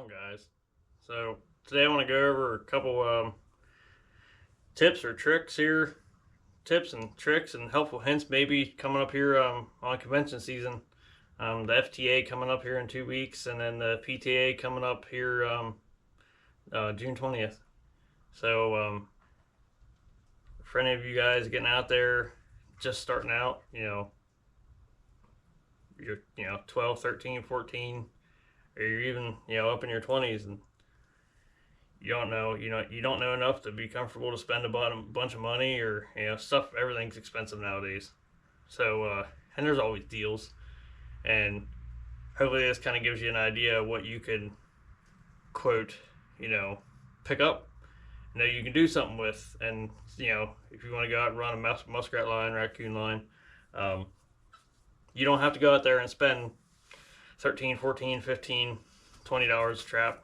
on, guys? So today I want to go over a couple tips or tricks here, tips and tricks and helpful hints maybe coming up here on convention season. The FTA coming up here in 2 weeks, and then the PTA coming up here June 20th. So for any of you guys getting out there, just starting out, you're 12, 13, 14, or you're even up in your 20s, and you don't know enough to be comfortable to spend a bunch of money, or stuff. Everything's expensive nowadays. So and there's always deals, and hopefully this kind of gives you an idea of what you can quote pick up, you can do something with. And if you want to go out and run a muskrat line, raccoon line, you don't have to go out there and spend 13, 14, 15, $20 a trap.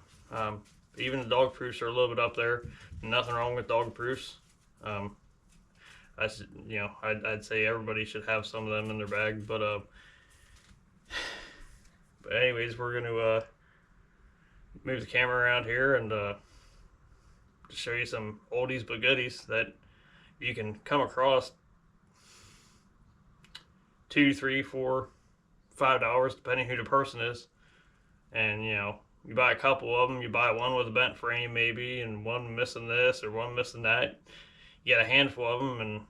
Even the dog proofs are a little bit up there. Nothing wrong with dog proofs. I'd say everybody should have some of them in their bag. But anyways, we're going to move the camera around here and just show you some oldies but goodies that you can come across $2, $3, $4, $5, depending who the person is. And you buy a couple of them. You buy one with a bent frame maybe, and one missing this or one missing that. You get a handful of them and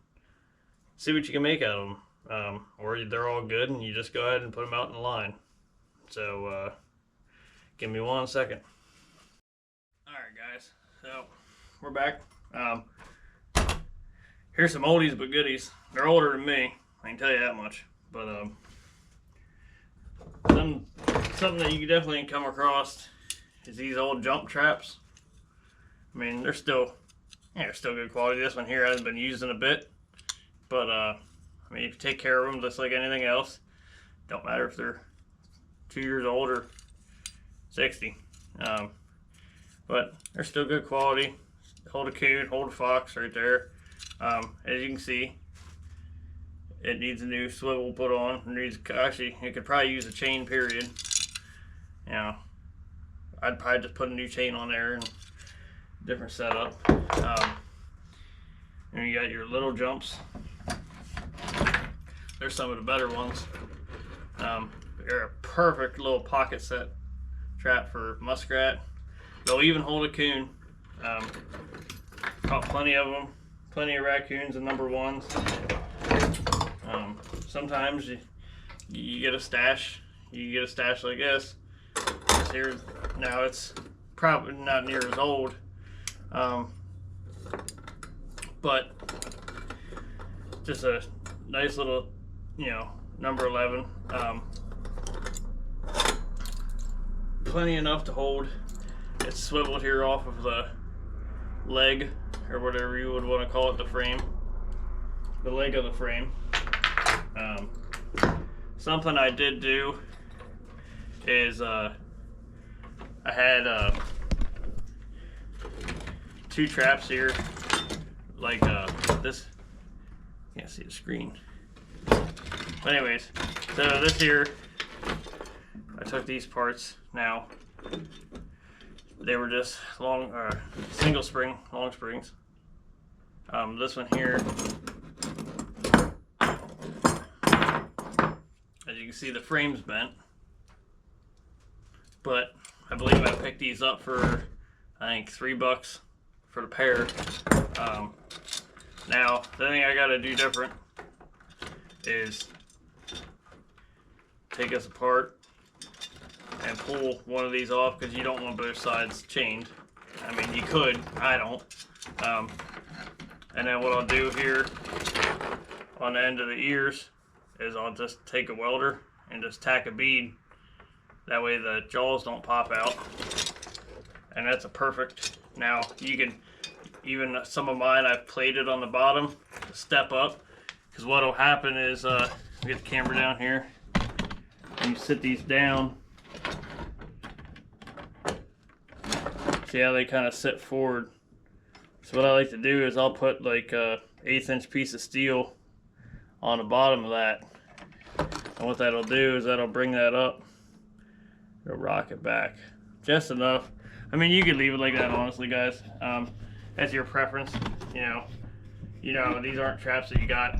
see what you can make out of them. Or they're all good and you just go ahead and put them out in the line. So give me 1 second. Alright guys, so we're back. Here's some oldies but goodies. They're older than me, I can tell you that much. But something that you definitely come across is these old jump traps. I mean, they're still good quality. This one here hasn't been used in a bit, but I mean, if you take care of them just like anything else, don't matter if they're 2 years old or 60, but they're still good quality. Hold a coon, hold a fox right there. As you can see, it needs a new swivel put on. It could probably use a chain, period. I'd probably just put a new chain on there and different setup. And you got your little jumps. There's some of the better ones. They're a perfect little pocket set trap for muskrat. They'll even hold a coon. Caught plenty of them, plenty of raccoons and number ones. Sometimes you get a stash. You get a stash like this. Here now, it's probably not near as old, but just a nice little, number 11. Plenty enough to hold. It's swiveled here off of the leg, or whatever you would want to call it, the frame, the leg of the frame. Something I did do is I had 2 traps here, like this. Can't see the screen. But anyways, so this here, I took these parts. Now they were just single spring, long springs. This one here, as you can see, the frame's bent, but I believe I picked these up for, I think, $3 for the pair. Now, the thing I gotta do different is take this apart and pull one of these off, because you don't want both sides chained. I mean, you could, I don't. And then what I'll do here on the end of the ears is I'll just take a welder and just tack a bead. That way the jaws don't pop out. And that's a perfect. Now you can, even some of mine I've plated on the bottom to step up, because what will happen is, get the camera down here, and you sit these down. See how they kind of sit forward. So what I like to do is I'll put like a 1/8 inch piece of steel on the bottom of that. And what that'll do is that'll bring that up. It'll rock it back just enough. I mean, you could leave it like that, honestly, guys. That's your preference. You know, these aren't traps that you got.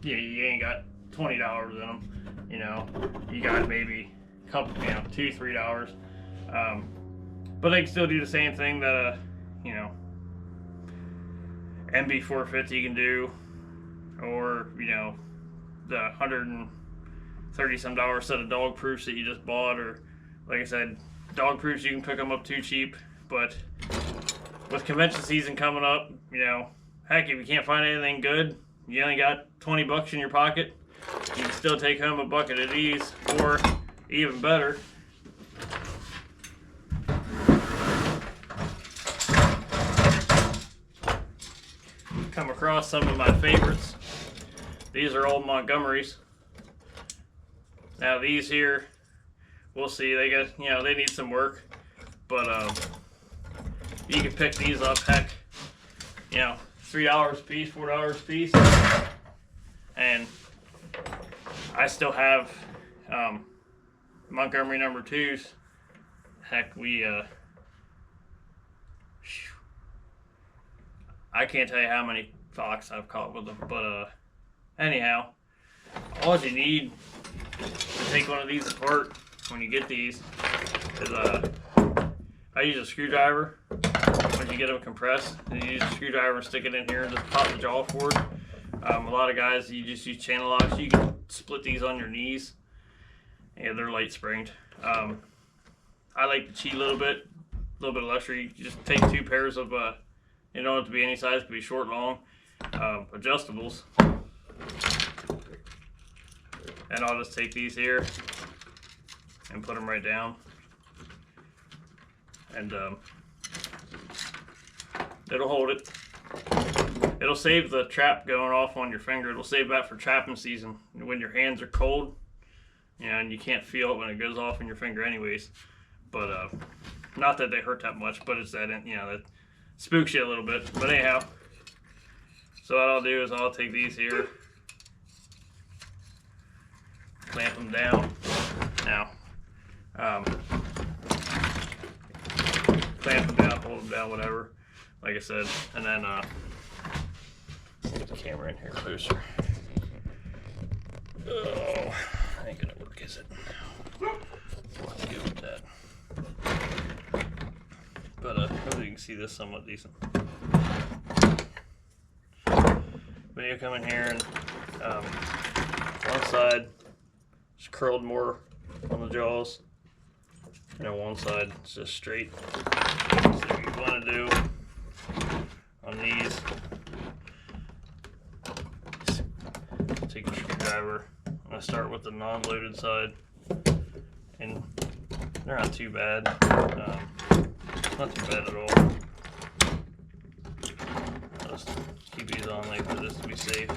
Yeah, you ain't got $20 in them. You know, you got maybe a couple, $2, $3. But they can still do the same thing that MB 450 can do, or the $130 some set of dog proofs that you just bought, or like I said, dog proofs you can pick them up too cheap. But with convention season coming up, heck, if you can't find anything good, you only got $20 in your pocket, you can still take home a bucket of these, or even better, come across some of my favorites. These are old Montgomerys. Now these here, we'll see, they got, they need some work, but you can pick these up, heck, $3 a piece, $4 a piece, and I still have Montgomery number 2s. Heck, I can't tell you how many fox I've caught with them, but anyhow, all you need to take one of these apart when you get these is I use a screwdriver. When you get them compressed, you use a screwdriver and stick it in here and just pop the jaw forward. A lot of guys, you just use channel locks. You can split these on your knees. Yeah, they're light springed. I like to cheat a little bit of luxury. You just take 2 pairs of, you don't have to be any size, it could be short, long, adjustables. And I'll just take these here and put them right down. And it'll hold it. It'll save the trap going off on your finger. It'll save that for trapping season when your hands are cold, and you can't feel it when it goes off on your finger anyways. But not that they hurt that much, but it's that, that spooks you a little bit. But anyhow, so what I'll do is I'll take these here, clamp them down. Now, clamp them down, hold them down, whatever, like I said, and then get the camera in here closer. Oh, ain't gonna work, is it? Let's go with that. But hopefully you can see this somewhat decent. But you come in here and one side is curled more on the jaws, and then one side is just straight. So what you want to do on these, take a screwdriver. I'm going to start with the non-loaded side, and they're not too bad. Not too bad at all. I'll just keep these on like this to be safe.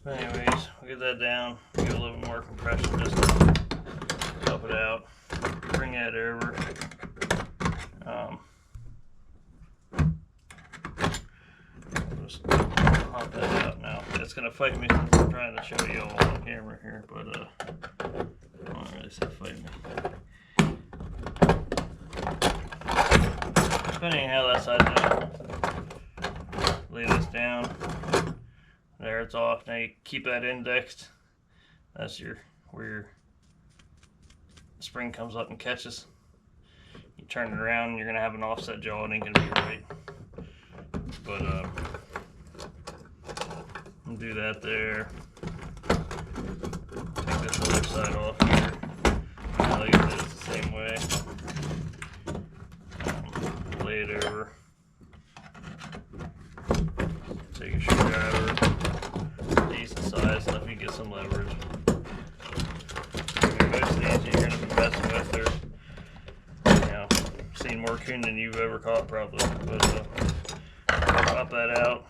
But anyways, we'll get that down, give it a little bit more compression just to help it out. Bring that over. Just pop that out now. It's gonna fight me since I'm trying to show you all on camera here, but I don't really say fight me. Depending on how that side's out, lay this down. There, it's off. Now you keep that indexed. That's where your spring comes up and catches. You turn it around, and you're gonna have an offset jaw. It ain't gonna be right. But I'll do that there. Take this other side off here. Like I said, it's the same way. Lay it over. Take a screwdriver. Decent size, enough you get some leverage. Most of these you're going to be messing with, they're, seen more coon than you've ever caught probably. But pop that out.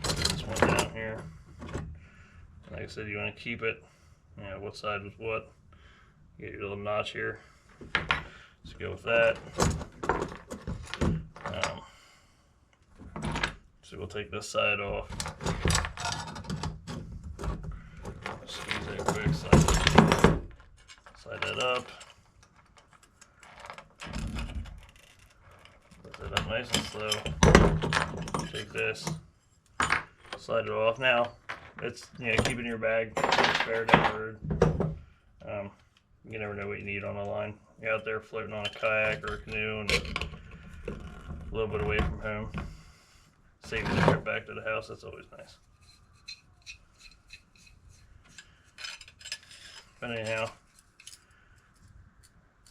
This one down here. Like I said, you want to keep it, what side was what. Get your little notch here. Let's go with that. So we'll take this side off. Squeeze that quick, slide that up. Put that up nice and slow. Take this, slide it off. Now, it's, you know, keep it in your bag, spare down the road. You never know what you need on the line. You're out there floating on a kayak or a canoe and a little bit away from home. Save the trip back to the house, that's always nice. But anyhow,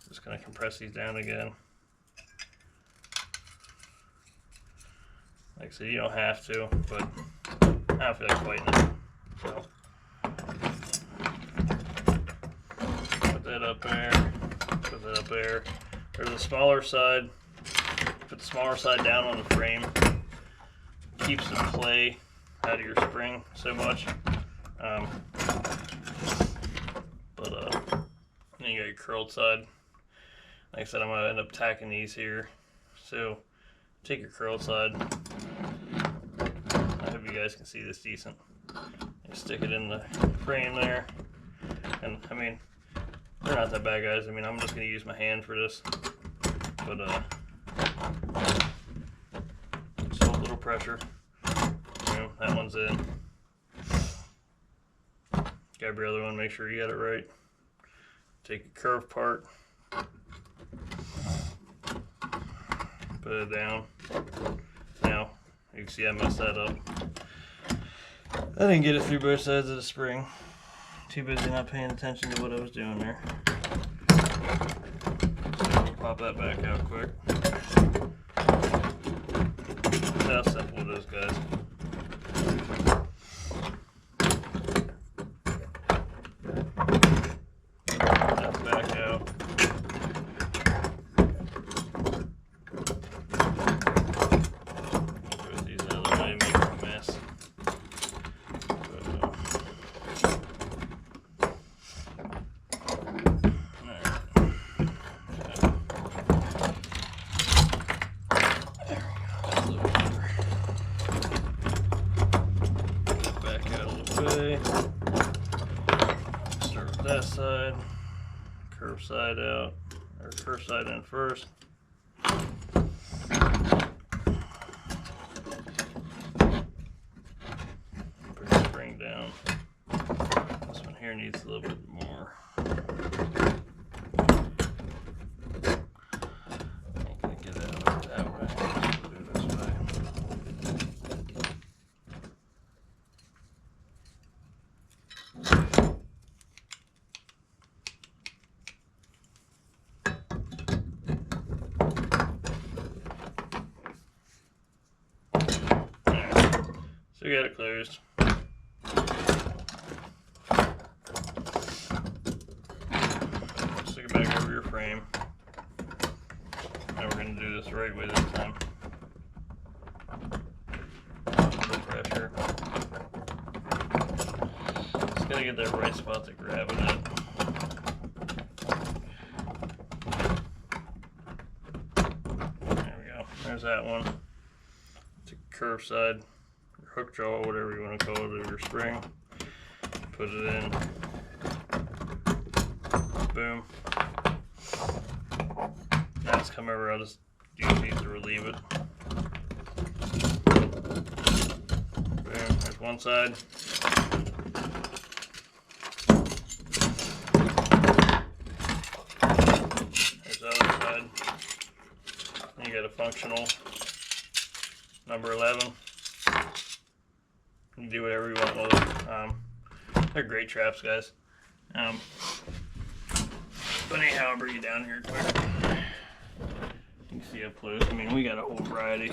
just gonna compress these down again. Like I said, you don't have to, but I don't feel like fighting it. So put that up there, put that up there. There's a smaller side. Put the smaller side down on the frame. Keeps the play out of your spring so much. Then you got your curled side. Like I said, I'm gonna end up tacking these here. So take your curled side. I hope you guys can see this decent. You stick it in the frame there. And I mean, they're not that bad, guys. I mean, I'm just gonna use my hand for this. But just hold a little pressure. You know, that one's in. Grab your other one, make sure you got it right. Take your curved part. Put it down. Now, you can see I messed that up. I didn't get it through both sides of the spring. Too busy not paying attention to what I was doing there. So we'll pop that back out quick. That's how simple it is, guys. That's back out. Put these out of the way, make a mess. Start with that side, curve side out, or curve side in first. Put the spring down. This one here needs a little bit more. Ain't gonna get out of it that way. Put it this way. So we got it closed. Stick it back over your frame. Now we're going to do this the right way this time. A little pressure. Just got to get that right spot to grab it at. There we go. There's that one. Take a curve side. Hook jaw, whatever you want to call it, of your spring. Put it in. Boom. Now it's come over, I'll just use these to relieve it. Boom, there's one side. There's the other side. And you got a functional number 11. You can do whatever you want with them. They're great traps, guys. But anyhow, I'll bring you down here quick. You can see up close. I mean, we got a whole variety.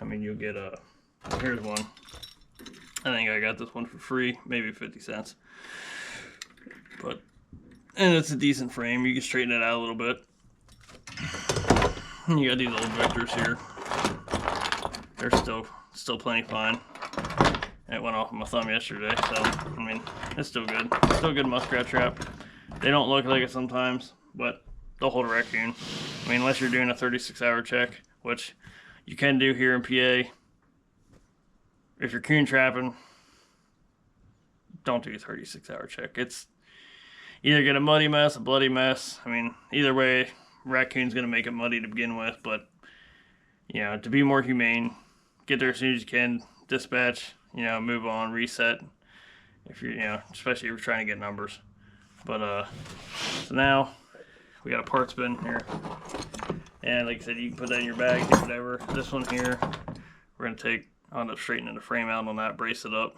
I mean, you'll get a. Here's one. I think I got this one for free, maybe 50 cents. But, and it's a decent frame. You can straighten it out a little bit. And you got these old Victors here. They're still plenty fine. It went off my thumb yesterday, so I mean it's still good. Still a good muskrat trap. They don't look like it sometimes, but they'll hold a raccoon. I mean, unless you're doing a 36-hour check, which you can do here in PA. If you're coon trapping, don't do a 36-hour check. It's either get a muddy mess, a bloody mess. I mean, either way, raccoon's gonna make it muddy to begin with. But you know, to be more humane, get there as soon as you can. Dispatch. You know, move on, reset. If you're, you know, especially if you're trying to get numbers. But so now we got a parts bin here, and like I said, you can put that in your bag, do whatever. This one here, we're gonna take. I'll end up straightening the frame out on that, brace it up,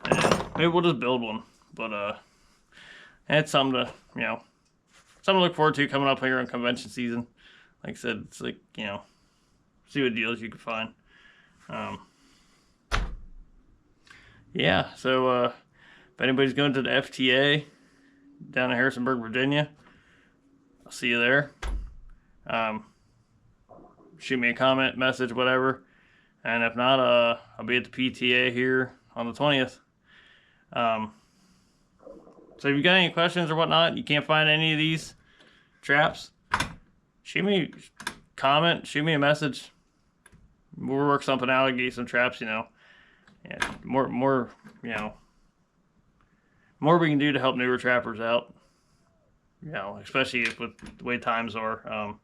and maybe we'll just build one. But it's something to, you know, something to look forward to coming up here in convention season. Like I said, it's like, you know, see what deals you can find. Yeah, so if anybody's going to the FTA down in Harrisonburg, Virginia, I'll see you there. Shoot me a comment, message, whatever. And if not, I'll be at the PTA here on the 20th. So if you got any questions or whatnot, you can't find any of these traps, shoot me a comment, shoot me a message. We'll work something out and get you some traps, you know. Yeah, more, you know, more we can do to help newer trappers out. You know, especially with the way times are,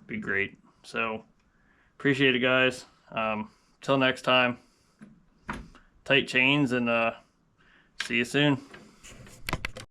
be great. So appreciate it, guys. Till next time, tight chains, and see you soon.